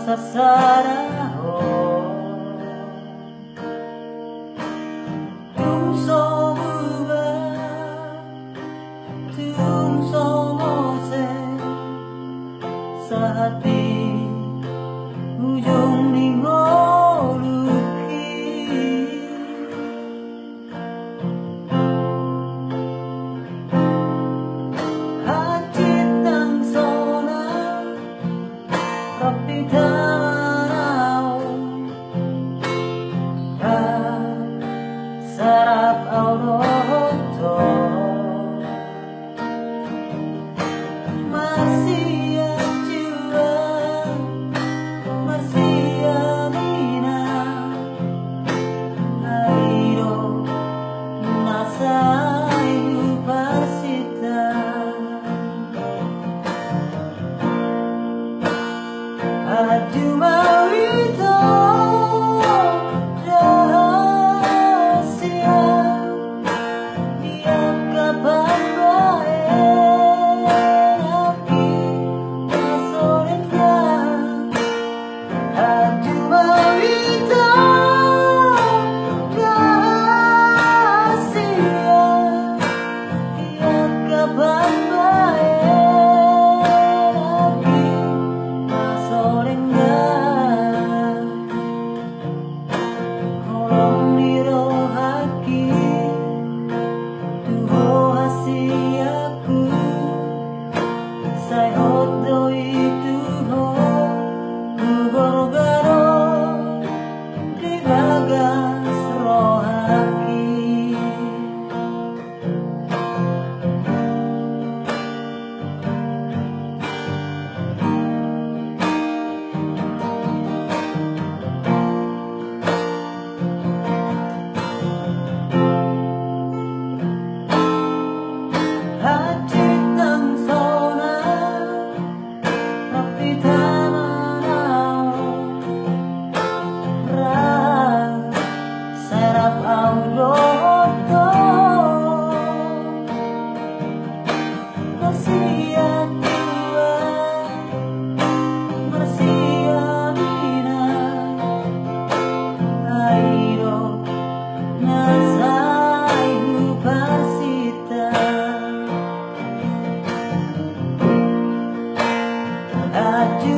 sasaraho tung so buba tung so mose sa hati ujung ningoluki hati tang sona tapi tamanau sarap auroto Marsia jua Marsia mina airo nasayu parsita adu mawito rahasia dia kapan bae napi masoretnya adu mawito rahasia dia kapan bae napi masoretnya Holong niro haki tuho hasiaku sai odo itu ho goro-goro di bagas rohaki hati tang sona tapi tamanau sarap auroto Marsia tua Marsia mina airo nasayu parsita adu